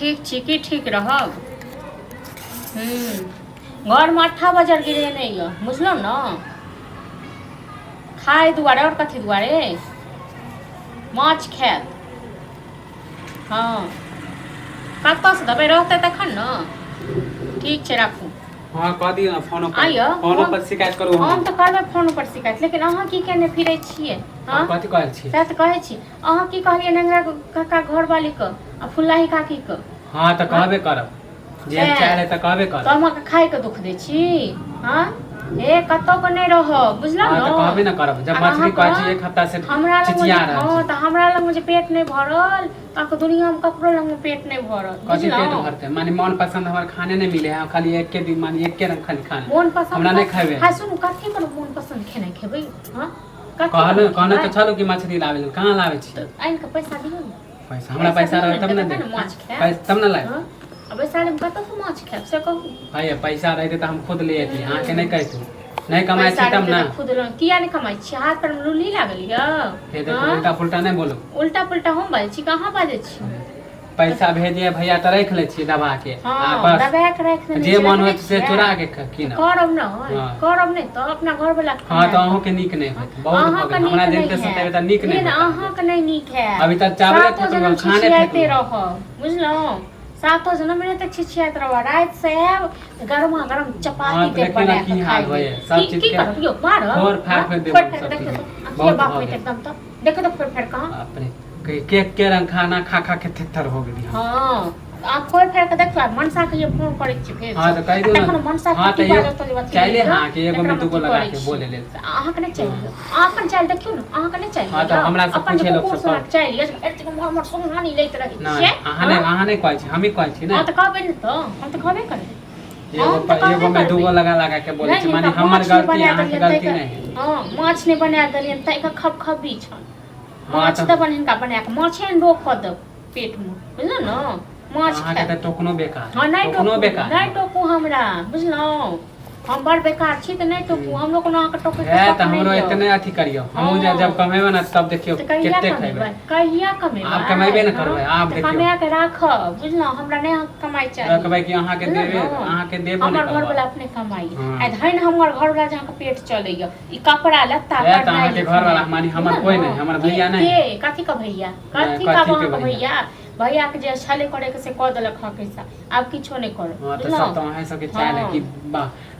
ठीक छिकी ठीक रहब। घर में 8 बजे गिरे नहीं है बुझलो न। खाए दुआरे और कथी दुआरे माछ खायत। हाँ कत से दबे रहते तखन न। ठीक छै राखू। हाँ कह दियो ना फोन पर। आइयो फोन पर शिकायत करू हम तो करबे फोन पर शिकायत, लेकिन अहाँ की केने फिरै छियै। हां कथी कहै छी सैह त कहै छी। अहाँ की कहलियै नंगा काका घर वाली क आ फुल्लाही काकी क। हाँ त कहबे करब जे चाहे त कहबे करब। कमा के खाए के दुख दे छी। हां ए कतो के नहीं रह बुझला न। हां त कहबे न करब जब मछली कहै छी एक हफ्ता से चिचिया रहल छी। हां त हमरा लग में जे पेट नहीं भरल ताको दुनिया में ककरो लग में पेट नहीं भरल। कथी पेट भरते माने मन पसंद हमर खाने नहीं मिले है, खाली एक के दिन माने एक के रंग खाली खाना मन पसंद हमरा नहीं खाबे। हां सुन कथी पर मन पसंद खेनाइ खेबै। हां कहने तो चलो कि मछली लावे ल कहां लावे छी। आइन के पैसा दियो न। पैसा हमरा पैसा रहे तब न दे माछ खाए तब न लाए। अब साले में कत से माछ खाए से कहू। भाई पैसा रहते त हम खुद ले आती, हां के नहीं कहतू नहीं कमाई छी तब ना। खुद किया नहीं कमाई छी, हाथ पर में लूली लागल य। हे देखो उल्टा पुल्टा नहीं बोलो। उल्टा पुल्टा हम बाजै छी, कहां बाजै छी। पैसा भेजिए भैया त रख ले छी दबा के। हां दबा के रख ले जे मन होय से चुरा के कीन करब न। करब नहीं तो अपना घर वाला। हां त अहो के नीक नहीं होत बहुत हो गए हमरा जनते सतावे त नीक नहीं। अहाँ के नहीं नीक है अभी तक चावल खाने फेंकते रह बुझलो। सातों जन्म में तक छिछियात रह रात से गरमा गरम चपाती ते बना के खाए सब चीज के करियो मार फोर फाड़ दे बहुत बाप में एकदम तो देखो तो फिर कहां अपने के रंग खाना खा खा के थेथर हो गई। हां आप कोई फेर के देखला मनसा के ये फोन करे छी फेर। हां त कहि दो ना मनसा हां के त चाहिले हां के एगो में दुगो लगा के बोले ले। अहाँ के नहीं चाहिए अपन चाल देखियो न, अहाँ के नहीं चाहिए। हां त हमरा से पूछे लोग सब चाहिए एते हमर सोना नहीं लेत रही छी। अहाँ नहीं कहै छी, हम ही कहै छी ना। हां त कहबे न तो हम त कहबे करे। एगो में दुगो लगा के बोले छी माने हमर गलती अहाँ के गलती नहीं। हां माछ नहीं बना देलियन त एक खब खबी छ। माछ त हिनका बना के माछे न रोक द पेट में बुझलो न। माछ खाए त टोकनो बेकार। हां नहीं टोकनो बेकार नहीं टोकू हमरा बुझलो। हम बड़ बेकार छी त नहीं टोकू, हम लोग ना के टोके है त हमरो इतने अथी करियो। हम जब कमेबे ना तब देखियो केते खाइबे। कहिया कमेबे आप कमेबे न करबे आप देखियो कमा के राख बुझलो। हमरा नहीं कमाई चाहिए रखबे कि अहाँ के देबे अहाँ के देबो नहीं हमर घर वाला अपने कमाई आ धइन हमर घर वाला जहां के पेट चलैया ई कपड़ा लत्ता है त अहाँ के घर वाला मानी हमर कोई नहीं, हमर भैया नहीं। के कथी का भैया कथी का भैया भैया के जे छले करे के से क देलक ह कैसा अब किछो नहीं करो। हां त सब त अहाँ सब के चाहे कि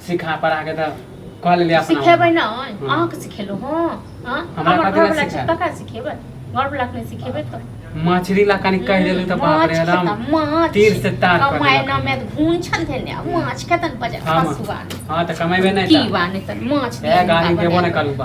सिखा पढ़ा के त कह ले अपना सिखेबै न। अहाँ के सिखेलो हां हां हमरा घर वाला कका सिखेबै घर वाला के नहीं सिखेबै त मछली ला कनी कह देलु त बाप रे राम तीर से तार कर कमाए न में घून छन देने माछ केतन बजा फसुआ। हां त कमेबे नहीं की बाने त माछ गाड़ी देबो नहीं करू।